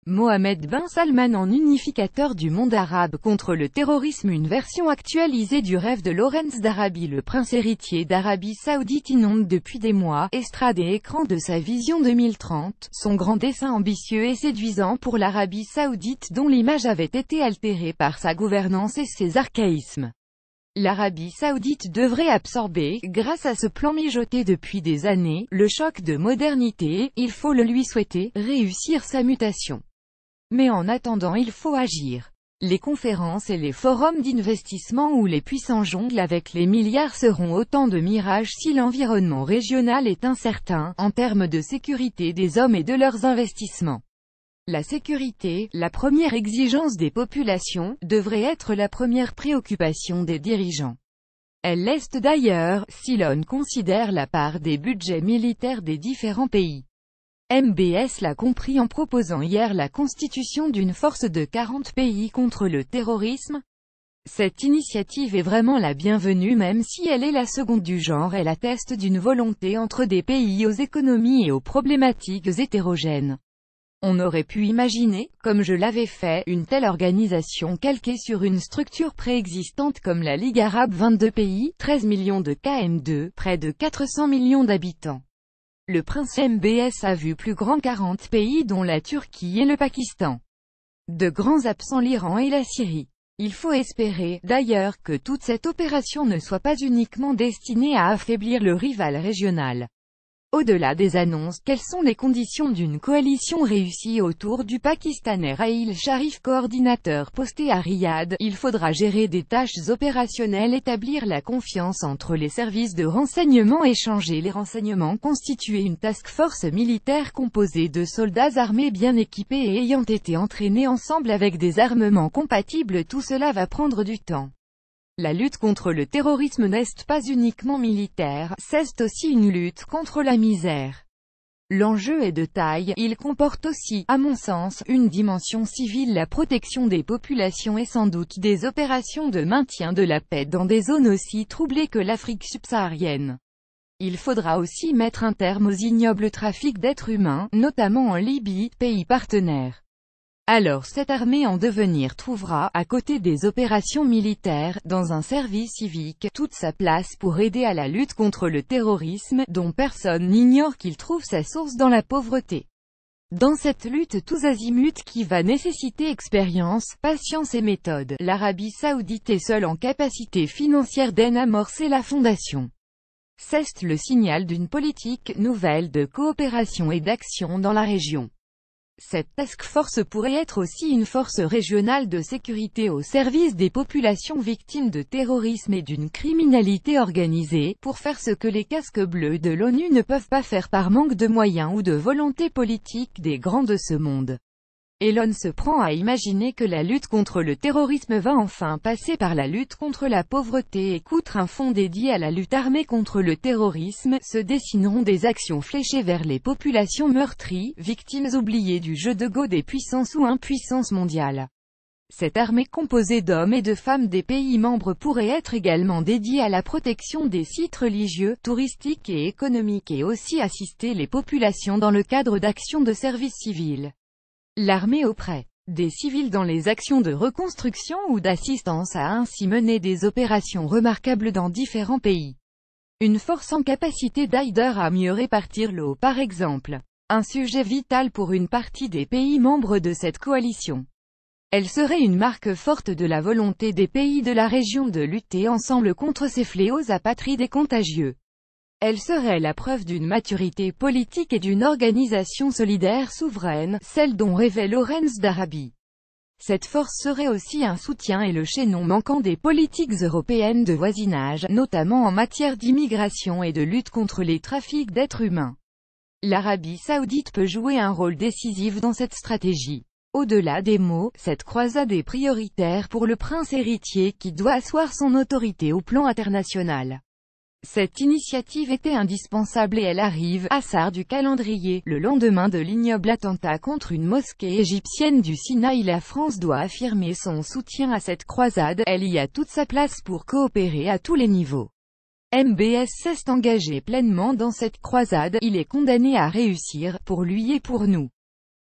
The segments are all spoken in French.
Mohammed bin Salman en unificateur du monde arabe contre le terrorisme. Une version actualisée du rêve de Lawrence d'Arabie. Le prince héritier d'Arabie Saoudite inonde depuis des mois estrade et écran de sa vision 2030, son grand dessein ambitieux et séduisant pour l'Arabie Saoudite dont l'image avait été altérée par sa gouvernance et ses archaïsmes. L'Arabie Saoudite devrait absorber, grâce à ce plan mijoté depuis des années, le choc de modernité, il faut le lui souhaiter, réussir sa mutation. Mais en attendant il faut agir. Les conférences et les forums d'investissement où les puissants jonglent avec les milliards seront autant de mirages si l'environnement régional est incertain, en termes de sécurité des hommes et de leurs investissements. La sécurité, la première exigence des populations, devrait être la première préoccupation des dirigeants. Elle l'est d'ailleurs, si l'on considère la part des budgets militaires des différents pays. MBS l'a compris en proposant hier la constitution d'une force de 40 pays contre le terrorisme. Cette initiative est vraiment la bienvenue même si elle est la seconde du genre. Elle atteste d'une volonté entre des pays aux économies et aux problématiques hétérogènes. On aurait pu imaginer, comme je l'avais fait, une telle organisation calquée sur une structure préexistante comme la Ligue arabe. 22 pays, 13 millions de km2, près de 400 millions d'habitants. Le prince MBS a vu plus grand 40 pays dont la Turquie et le Pakistan. De grands absents l'Iran et la Syrie. Il faut espérer, d'ailleurs, que toute cette opération ne soit pas uniquement destinée à affaiblir le rival régional. Au-delà des annonces, quelles sont les conditions d'une coalition réussie autour du Pakistanais Rahil Sharif, coordinateur posté à Riyad? Il faudra gérer des tâches opérationnelles, établir la confiance entre les services de renseignement, échanger les renseignements, constituer une task force militaire composée de soldats armés bien équipés et ayant été entraînés ensemble avec des armements compatibles. Tout cela va prendre du temps. La lutte contre le terrorisme n'est pas uniquement militaire, c'est aussi une lutte contre la misère. L'enjeu est de taille, il comporte aussi, à mon sens, une dimension civile. La protection des populations et sans doute des opérations de maintien de la paix dans des zones aussi troublées que l'Afrique subsaharienne. Il faudra aussi mettre un terme aux ignobles trafics d'êtres humains, notamment en Libye, pays partenaire. Alors cette armée en devenir trouvera, à côté des opérations militaires, dans un service civique, toute sa place pour aider à la lutte contre le terrorisme, dont personne n'ignore qu'il trouve sa source dans la pauvreté. Dans cette lutte tous azimuts qui va nécessiter expérience, patience et méthode, l'Arabie Saoudite est seule en capacité financière d'amorcer la fondation. C'est le signal d'une politique nouvelle de coopération et d'action dans la région. Cette task force pourrait être aussi une force régionale de sécurité au service des populations victimes de terrorisme et d'une criminalité organisée, pour faire ce que les casques bleus de l'ONU ne peuvent pas faire par manque de moyens ou de volonté politique des grands de ce monde. Et l'on se prend à imaginer que la lutte contre le terrorisme va enfin passer par la lutte contre la pauvreté et qu'outre un fonds dédié à la lutte armée contre le terrorisme, se dessineront des actions fléchées vers les populations meurtries, victimes oubliées du jeu de go des puissances ou impuissance mondiale. Cette armée composée d'hommes et de femmes des pays membres pourrait être également dédiée à la protection des sites religieux, touristiques et économiques et aussi assister les populations dans le cadre d'actions de service civil. L'armée auprès des civils dans les actions de reconstruction ou d'assistance a ainsi mené des opérations remarquables dans différents pays. Une force en capacité d'aider à mieux répartir l'eau par exemple. Un sujet vital pour une partie des pays membres de cette coalition. Elle serait une marque forte de la volonté des pays de la région de lutter ensemble contre ces fléaux apatrides et contagieux. Elle serait la preuve d'une maturité politique et d'une organisation solidaire souveraine, celle dont rêvait Lawrence d'Arabie. Cette force serait aussi un soutien et le chaînon manquant des politiques européennes de voisinage, notamment en matière d'immigration et de lutte contre les trafics d'êtres humains. L'Arabie Saoudite peut jouer un rôle décisif dans cette stratégie. Au-delà des mots, cette croisade est prioritaire pour le prince héritier qui doit asseoir son autorité au plan international. Cette initiative était indispensable et elle arrive, hasard du calendrier, le lendemain de l'ignoble attentat contre une mosquée égyptienne du Sinaï. La France doit affirmer son soutien à cette croisade, elle y a toute sa place pour coopérer à tous les niveaux. MBS s'est engagé pleinement dans cette croisade, il est condamné à réussir, pour lui et pour nous.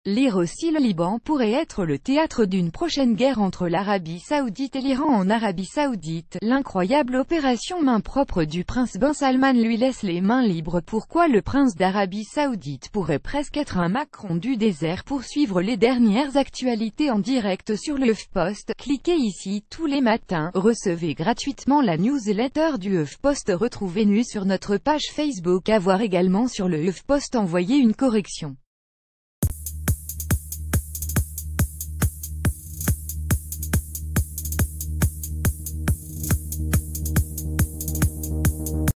Lire aussi: le Liban pourrait être le théâtre d'une prochaine guerre entre l'Arabie Saoudite et l'Iran. En Arabie Saoudite, l'incroyable opération main propre du prince Ben Salman lui laisse les mains libres. Pourquoi le prince d'Arabie Saoudite pourrait presque être un Macron du désert? Pour suivre les dernières actualités en direct sur le HuffPost, cliquez ici. Tous les matins, recevez gratuitement la newsletter du HuffPost. Retrouvez-nous sur notre page Facebook. À voir également sur le HuffPost. Envoyez une correction.